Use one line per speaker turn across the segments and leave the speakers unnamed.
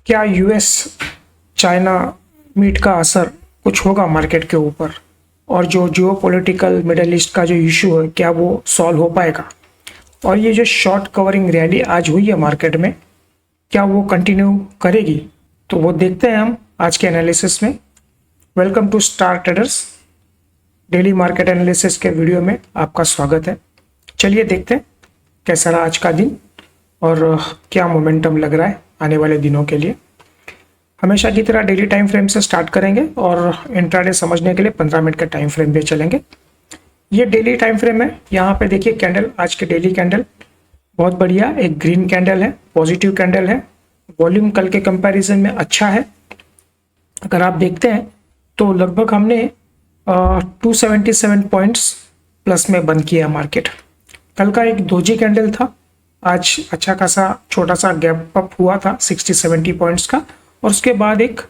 क्या US China meet का असर कुछ होगा मार्केट के ऊपर, और जो जियो पॉलिटिकल मिडल ईस्ट का जो इशू है क्या वो सॉल्व हो पाएगा, और ये जो शॉर्ट कवरिंग रैली आज हुई है मार्केट में क्या वो कंटिन्यू करेगी, तो वो देखते हैं हम आज के एनालिसिस में। Welcome to Star Traders daily market analysis के वीडियो में आपका स्वागत है। चलिए देखते हैं कैसा रहा आज का दिन और क्या मोमेंटम लग रहा है आने वाले दिनों के लिए। हमेशा की तरह डेली टाइम फ्रेम से स्टार्ट करेंगे और इंट्राडे समझने के लिए 15 मिनट के टाइम फ्रेम पे चलेंगे। ये डेली टाइम फ्रेम है। यहाँ पे देखिए कैंडल, आज के डेली कैंडल बहुत बढ़िया, एक ग्रीन कैंडल है, पॉजिटिव कैंडल है। वॉल्यूम कल के कंपैरिजन में अच्छा है। अगर आप देखते हैं तो लगभग हमने 277 पॉइंट्स प्लस में बंद किया मार्केट। कल का एक दोजी कैंडल था, आज अच्छा खासा छोटा सा गैप अप हुआ था 60-70 पॉइंट्स का, और उसके बाद एक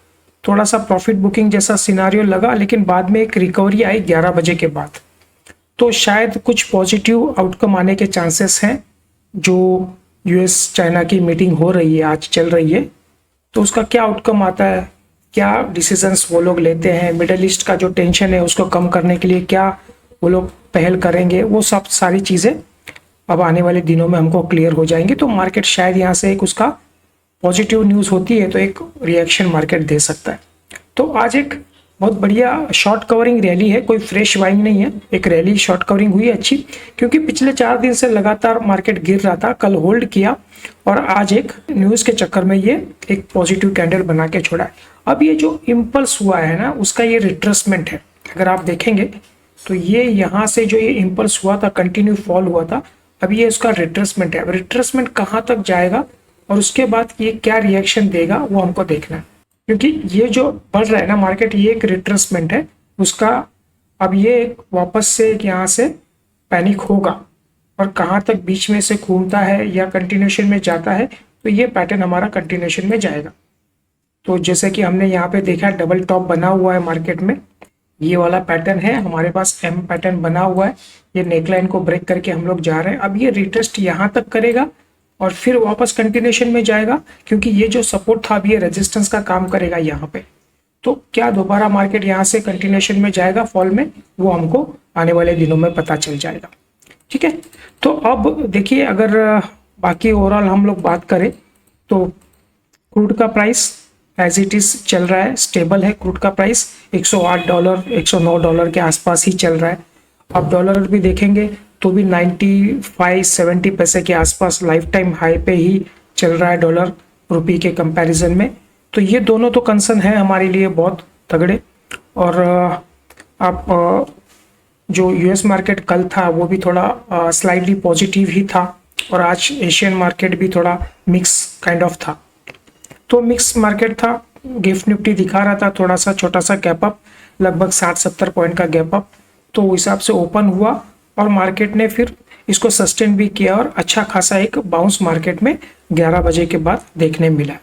थोड़ा सा प्रॉफिट बुकिंग जैसा सिनारियो लगा, लेकिन बाद में एक रिकवरी आई 11 बजे के बाद। तो शायद कुछ पॉजिटिव आउटकम आने के चांसेस हैं। जो यूएस चाइना की मीटिंग हो रही है, आज चल रही है, तो उसका क्या आउटकम आता है, क्या डिसीजंस वो लोग लेते हैं, मिडल ईस्ट का जो टेंशन है उसको कम करने के लिए क्या वो लोग पहल करेंगे, वो सब सारी चीज़ें अब आने वाले दिनों में हमको क्लियर हो जाएंगी। तो मार्केट शायद यहाँ से एक उसका पॉजिटिव न्यूज़ होती है तो एक रिएक्शन मार्केट दे सकता है। तो आज एक बहुत बढ़िया शॉर्ट कवरिंग रैली है, कोई फ्रेश बाइंग नहीं है, एक रैली शॉर्ट कवरिंग हुई अच्छी, क्योंकि पिछले 4 दिन से लगातार मार्केट गिर रहा था। कल होल्ड किया और आज एक न्यूज़ के चक्कर में ये एक पॉजिटिव कैंडल बना के छोड़ा है। अब ये जो इम्पल्स हुआ है ना, उसका ये रिट्रेसमेंट है। अगर आप देखेंगे तो ये यहाँ से जो ये इम्पल्स हुआ था, कंटिन्यू फॉल हुआ था, अब ये उसका रिट्रेसमेंट है। अब रिट्रेसमेंट कहाँ तक जाएगा और उसके बाद ये क्या रिएक्शन देगा वो हमको देखना है, क्योंकि ये जो बढ़ रहा है ना मार्केट, ये एक रिट्रेसमेंट है उसका। अब ये एक वापस से एक यहाँ से पैनिक होगा और कहाँ तक बीच में से घूमता है या कंटिन्यूशन में जाता है, तो ये पैटर्न हमारा कंटिन्यूशन में जाएगा। तो जैसे कि हमने यहाँ पे देखा डबल टॉप बना हुआ है मार्केट में, ये वाला पैटर्न है हमारे पास, एम पैटर्न बना हुआ है। ये नेकलाइन को ब्रेक करके हम लोग जा रहे हैं। अब ये रिटेस्ट यहाँ तक करेगा और फिर वापस कंटिन्यूशन में जाएगा, क्योंकि ये जो सपोर्ट था अभी ये रेजिस्टेंस का काम करेगा यहाँ पे। तो क्या दोबारा मार्केट यहाँ से कंटिन्यूशन में जाएगा फॉल में, वो हमको आने वाले दिनों में पता चल जाएगा। ठीक है, तो अब देखिए अगर बाकी ओवरऑल हम लोग बात करें तो क्रूड का प्राइस एज इट इज चल रहा है, स्टेबल है। क्रूड का प्राइस $108 $109 के आसपास ही चल रहा है। अब डॉलर भी देखेंगे तो भी 95-70 पैसे के आसपास लाइफ टाइम हाई पे ही चल रहा है डॉलर रुपये के कंपैरिजन में। तो ये दोनों तो कंसर्न है हमारे लिए बहुत तगड़े। और आप जो यूएस मार्केट कल था वो भी थोड़ा स्लाइडली पॉजिटिव ही था, और आज एशियन मार्केट भी थोड़ा मिक्स काइंड ऑफ था। तो मिक्स मार्केट था। गिफ्ट निफ्टी दिखा रहा था थोड़ा सा छोटा सा गैप अप, लगभग 60-70 पॉइंट का गैप अप, तो उस हिसाब से ओपन हुआ और मार्केट ने फिर इसको सस्टेन भी किया और अच्छा खासा एक बाउंस मार्केट में 11 बजे के बाद देखने मिला।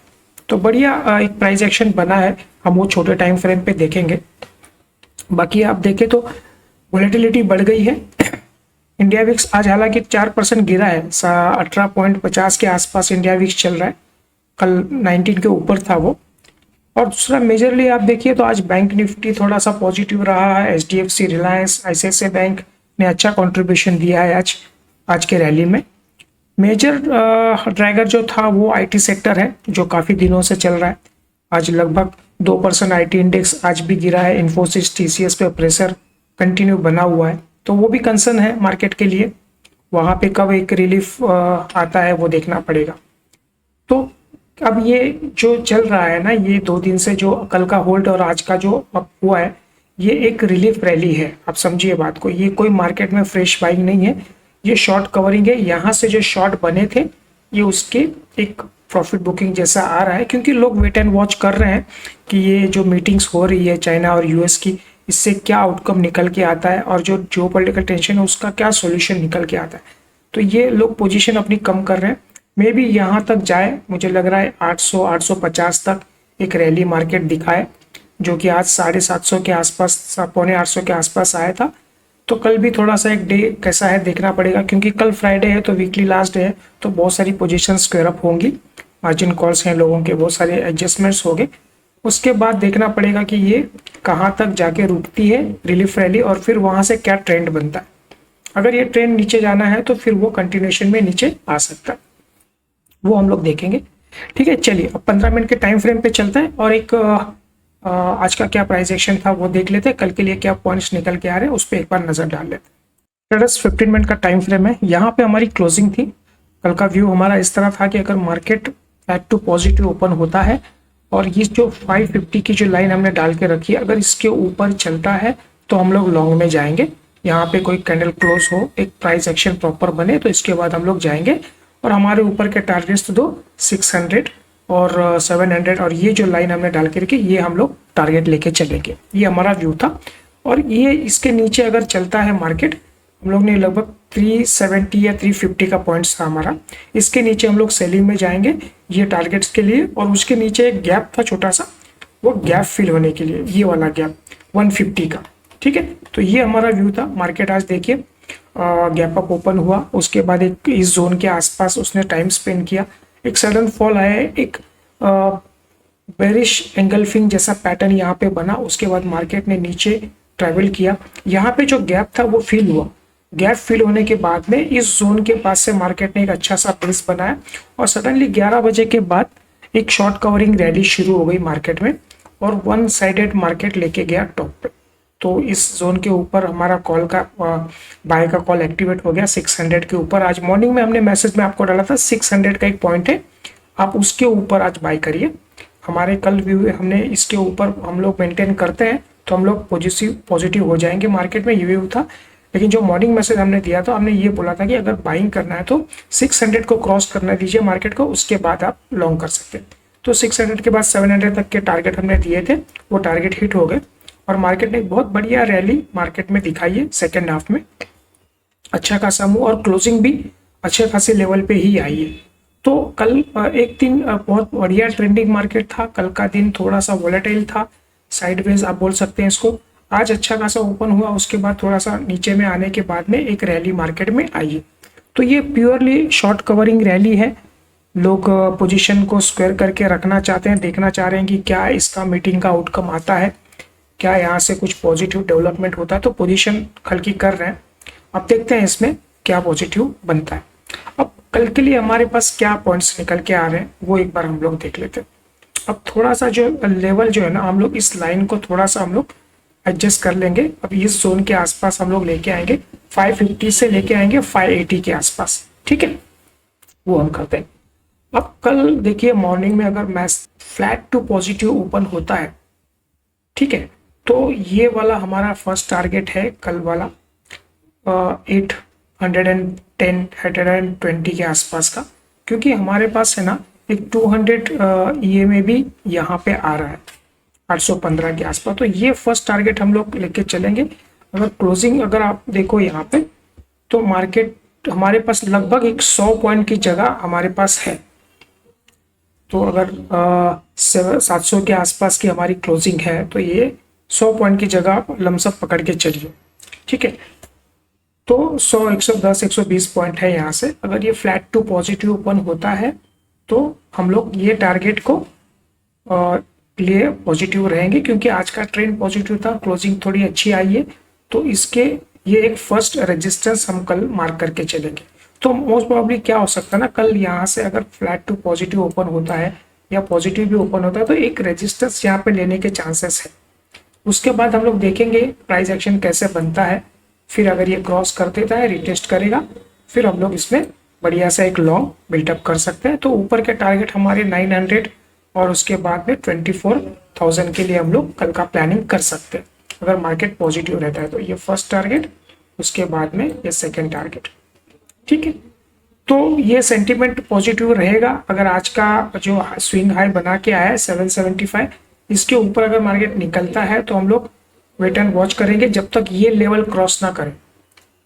तो बढ़िया एक प्राइस एक्शन बना है, हम वो छोटे टाइम फ्रेम पे देखेंगे। बाकी आप देखें तो वोलेटिलिटी बढ़ गई है। इंडिया विक्स आज हालांकि 4% गिरा है, 18.50 के आसपास इंडिया विक्स चल रहा है, कल 19 के ऊपर था वो। और दूसरा मेजरली आप देखिए तो आज बैंक निफ्टी थोड़ा सा पॉजिटिव रहा है। एचडीएफसी, रिलायंस, आईसीआईसीआई बैंक ने अच्छा कंट्रीब्यूशन दिया है आज के रैली में। मेजर ड्रैगर जो था वो आईटी सेक्टर है, जो काफ़ी दिनों से चल रहा है। आज लगभग 2% आईटी इंडेक्स आज भी गिरा है। इन्फोसिस, टीसीएस पे प्रेशर कंटिन्यू बना हुआ है, तो वो भी कंसर्न है मार्केट के लिए। वहाँ पे कब एक रिलीफ आता है वो देखना पड़ेगा। तो अब ये जो चल रहा है ना, ये 2 दिन से जो कल का होल्ड और आज का जो अप हुआ है, ये एक रिलीफ रैली है। आप समझिए बात को, ये कोई मार्केट में फ्रेश बाइंग नहीं है, ये शॉर्ट कवरिंग है। यहाँ से जो शॉर्ट बने थे ये उसके एक प्रॉफिट बुकिंग जैसा आ रहा है, क्योंकि लोग वेट एंड वॉच कर रहे हैं कि ये जो मीटिंग्स हो रही है चाइना और यूएस की, इससे क्या आउटकम निकल के आता है और जो जियोपॉलिटिकल टेंशन है उसका क्या सोल्यूशन निकल के आता है। तो ये लोग पोजीशन अपनी कम कर रहे हैं। मे भी यहाँ तक जाए, मुझे लग रहा है 800-850 तक एक रैली मार्केट दिखाए, जो कि आज 750 के आसपास, 750 के आसपास आया था। तो कल भी थोड़ा सा एक डे कैसा है देखना पड़ेगा, क्योंकि कल फ्राइडे है तो वीकली लास्ट डे है, तो बहुत सारी पोजीशन स्क्वायर अप होंगी। मार्जिन कॉल्स हैं लोगों के, बहुत सारे एडजस्टमेंट्स हो गए। उसके बाद देखना पड़ेगा कि ये कहाँ तक जाके रुकती है रिलीफ रैली, और फिर वहाँ से क्या ट्रेंड बनता है। अगर ये ट्रेंड नीचे जाना है तो फिर वो कंटिन्यूएशन में नीचे आ सकता है, वो हम लोग देखेंगे। ठीक है, चलिए अब 15 मिनट के टाइम फ्रेम पे चलते हैं और एक आज का क्या प्राइस एक्शन था वो देख लेते हैं, कल के लिए क्या पॉइंट्स निकल के आ रहे हैं उस पर एक बार नजर डाल लेते हैं। ट्रेडर्स 15 मिनट का टाइम फ्रेम है, यहाँ पे हमारी क्लोजिंग थी। कल का व्यू हमारा इस तरह था कि अगर market back to positive open होता है और ये जो 550 की जो लाइन हमने डाल के रखी है, अगर इसके ऊपर चलता है तो हम लोग लॉन्ग में जाएंगे। यहाँ पे कोई कैंडल क्लोज हो, एक प्राइस एक्शन प्रॉपर बने, तो इसके बाद हम लोग जाएंगे। और हमारे ऊपर के टारगेट्स तो दो 600 और 700, और ये जो लाइन हमने डाल के रखी ये हम लोग टारगेट लेके चलेंगे, ये हमारा व्यू था। और ये इसके नीचे अगर चलता है मार्केट, हम लोग ने लगभग 370 या 350 का पॉइंट्स था हमारा, इसके नीचे हम लोग सेलिंग में जाएंगे ये टारगेट्स के लिए। और उसके नीचे एक गैप था छोटा सा, वो गैप फिल होने के लिए, ये वाला गैप 150 का। ठीक है, तो ये हमारा व्यू था। मार्केट आज देखिए गैप अप ओपन हुआ, उसके बाद एक इस जोन के आसपास उसने टाइम स्पेंड किया, एक सडन फॉल आया, एक बेरिश एंगल्फिंग जैसा पैटर्न यहाँ पे बना, उसके बाद मार्केट ने नीचे ट्रेवल किया। यहाँ पे जो गैप था वो फिल हुआ, गैप फिल होने के बाद में इस जोन के पास से मार्केट ने एक अच्छा सा बेस बनाया और सडनली 11 बजे के बाद एक शॉर्ट कवरिंग रैली शुरू हो गई मार्केट में और वन साइडेड मार्केट लेके गया टॉप पे। तो इस जोन के ऊपर हमारा कॉल का बाय का कॉल एक्टिवेट हो गया 600 के ऊपर। आज मॉर्निंग में हमने मैसेज में आपको डाला था 600 का एक पॉइंट है, आप उसके ऊपर आज बाय करिए। हमारे कल व्यू हमने इसके ऊपर हम लोग मेंटेन करते हैं तो हम लोग पॉजिटिव हो जाएंगे मार्केट में, ये व्यू था। लेकिन जो मॉर्निंग मैसेज हमने दिया था, हमने ये बोला था कि अगर बाइंग करना है तो 600 को क्रॉस करना दीजिए मार्केट को, उसके बाद आप लॉन्ग कर सकते हैं। तो 600 के बाद 700 तक के टारगेट हमने दिए थे, वो टारगेट हिट हो गए और मार्केट ने एक बहुत बढ़िया रैली मार्केट में दिखाई है सेकेंड हाफ में, अच्छा खासा मूव, और क्लोजिंग भी अच्छे खासे लेवल पे ही आई है। तो कल एक दिन बहुत बढ़िया ट्रेंडिंग मार्केट था, कल का दिन थोड़ा सा वॉलेटाइल था, साइडवेज आप बोल सकते हैं इसको। आज अच्छा खासा ओपन हुआ, उसके बाद थोड़ा सा नीचे में आने के बाद में एक रैली मार्केट में आई है। तो ये प्योरली शॉर्ट कवरिंग रैली है, लोग पोजीशन को स्क्वायर करके रखना चाहते हैं, देखना चाह रहे हैं कि क्या इसका मीटिंग का आउटकम आता है, क्या यहाँ से कुछ पॉजिटिव डेवलपमेंट होता है, तो पोजीशन हल्की कर रहे हैं। अब देखते हैं इसमें क्या पॉजिटिव बनता है। अब कल के लिए हमारे पास क्या पॉइंट्स निकल के आ रहे हैं वो एक बार हम लोग देख लेते हैं। अब थोड़ा सा जो लेवल जो है ना, हम लोग इस लाइन को थोड़ा सा हम लोग एडजस्ट कर लेंगे। अब इस जोन के आसपास हम लोग लेके आएंगे, 550 से लेके आएंगे 580 के आसपास। ठीक है, वो हम करते हैं। अब कल देखिए मॉर्निंग में अगर मैच फ्लैट टू पॉजिटिव ओपन होता है, ठीक है, तो ये वाला हमारा फर्स्ट टारगेट है कल वाला 810 820 के आसपास का, क्योंकि हमारे पास है ना एक 200 EMA भी यहाँ पे आ रहा है 815 के आसपास। तो ये फर्स्ट टारगेट हम लोग लेके चलेंगे। अगर क्लोजिंग अगर आप देखो यहाँ पे, तो मार्केट हमारे पास लगभग एक 100 पॉइंट की जगह हमारे पास है। तो अगर 700 के आसपास की हमारी क्लोजिंग है तो ये 100 पॉइंट की जगह आप लमसम पकड़ के चलिए। ठीक है, तो 100 110 120 पॉइंट है यहाँ से। अगर ये फ्लैट टू पॉजिटिव ओपन होता है तो हम लोग ये टारगेट को लिए पॉजिटिव रहेंगे, क्योंकि आज का ट्रेंड पॉजिटिव था, क्लोजिंग थोड़ी अच्छी आई है। तो इसके ये एक फर्स्ट रेजिस्टेंस हम कल मार्क करके चलेंगे। तो मोस्ट प्रोबेबली क्या हो सकता है ना, कल यहाँ से अगर फ्लैट टू पॉजिटिव ओपन होता है या पॉजिटिव भी ओपन होता है तो एक रेजिस्टेंस यहाँ पे लेने के चांसेस है। उसके बाद हम लोग देखेंगे प्राइस एक्शन कैसे बनता है, फिर अगर ये क्रॉस कर देता है रिटेस्ट करेगा, फिर हम लोग इसमें बढ़िया सा एक लॉन्ग बिल्टअप कर सकते हैं। तो ऊपर के टारगेट हमारे 900 और उसके बाद में 24,000 के लिए हम लोग कल का प्लानिंग कर सकते हैं अगर मार्केट पॉजिटिव रहता है। तो ये फर्स्ट टारगेट, उसके बाद में ये सेकेंड टारगेट। ठीक है, तो ये सेंटिमेंट पॉजिटिव रहेगा। अगर आज का जो स्विंग हाई बना के आया है 775, इसके ऊपर अगर मार्केट निकलता है तो हम लोग वेट एंड वॉच करेंगे जब तक ये लेवल क्रॉस ना करें।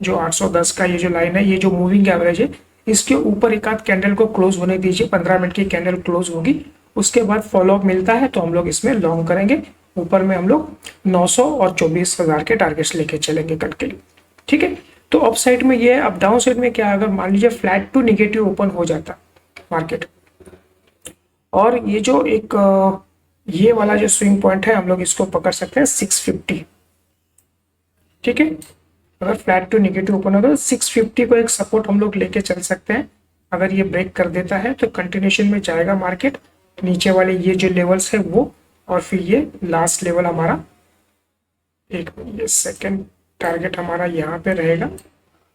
जो 810 का ये जो लाइन है, ये जो मूविंग एवरेज है, इसके ऊपर एक आध कैंडल को क्लोज होने दीजिए। 15 मिनट की कैंडल क्लोज होगी, उसके बाद फॉलोअप मिलता है तो हम लोग इसमें लॉन्ग करेंगे। ऊपर में हम लोग 900 और 24,000 के टारगेट्स लेके चलेंगे कल के लिए। ठीक है, तो अप साइड में ये है। अब डाउन साइड में क्या, अगर मान लीजिए फ्लैट टू निगेटिव ओपन हो जाता मार्केट, और ये जो एक ये वाला जो स्विंग पॉइंट है हम लोग इसको पकड़ सकते हैं 650। ठीक है, अगर फ्लैट टू नेगेटिव ओपन हो तो 650 को एक सपोर्ट हम लोग लेके चल सकते हैं। अगर ये ब्रेक कर देता है तो कंटिन्यूशन में जाएगा मार्केट, नीचे वाले ये जो लेवल्स है वो, और फिर ये लास्ट लेवल हमारा, एक ये सेकंड टारगेट हमारा यहाँ पे रहेगा।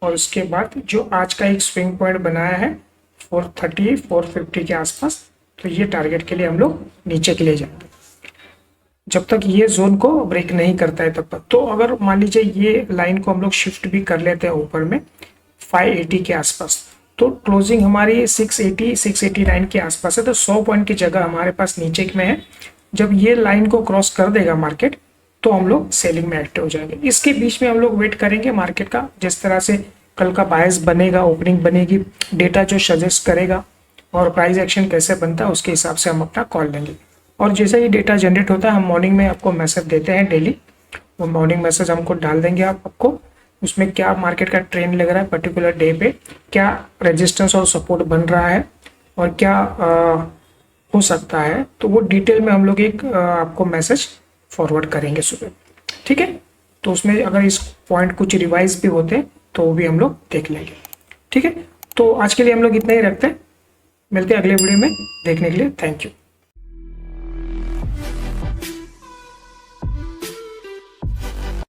और उसके बाद जो आज का एक स्विंग पॉइंट बनाया है 430 450 के आसपास, तो ये टारगेट के लिए हम लोग नीचे के लिए जाएंगे जब तक ये जोन को ब्रेक नहीं करता है तब तक। तो अगर मान लीजिए ये लाइन को हम लोग शिफ्ट भी कर लेते हैं ऊपर में 580 के आसपास, तो क्लोजिंग हमारी 680 689 के आसपास है, तो 100 पॉइंट की जगह हमारे पास नीचे में है। जब ये लाइन को क्रॉस कर देगा मार्केट तो हम लोग सेलिंग में एक्टिव हो जाएंगे। इसके बीच में हम लोग वेट करेंगे मार्केट का, जिस तरह से कल का बायस बनेगा, ओपनिंग बनेगी, डेटा जो सजेस्ट करेगा और प्राइस एक्शन कैसे बनता है उसके हिसाब से हम अपना कॉल लेंगे। और जैसे ही डेटा जनरेट होता है हम मॉर्निंग में आपको मैसेज देते हैं डेली, वो मॉर्निंग मैसेज हमको डाल देंगे आपको, उसमें क्या मार्केट का ट्रेंड लग रहा है पर्टिकुलर डे पे, क्या रेजिस्टेंस और सपोर्ट बन रहा है और क्या हो सकता है, तो वो डिटेल में हम लोग एक आपको मैसेज फॉरवर्ड करेंगे सुबह। ठीक है, तो उसमें अगर इस पॉइंट कुछ रिवाइज भी होते हैं तो वो भी हम लोग देख लेंगे। ठीक है, तो आज के लिए हम लोग इतना ही रखते हैं, मिलते हैं अगले वीडियो में। देखने के लिए थैंक यू।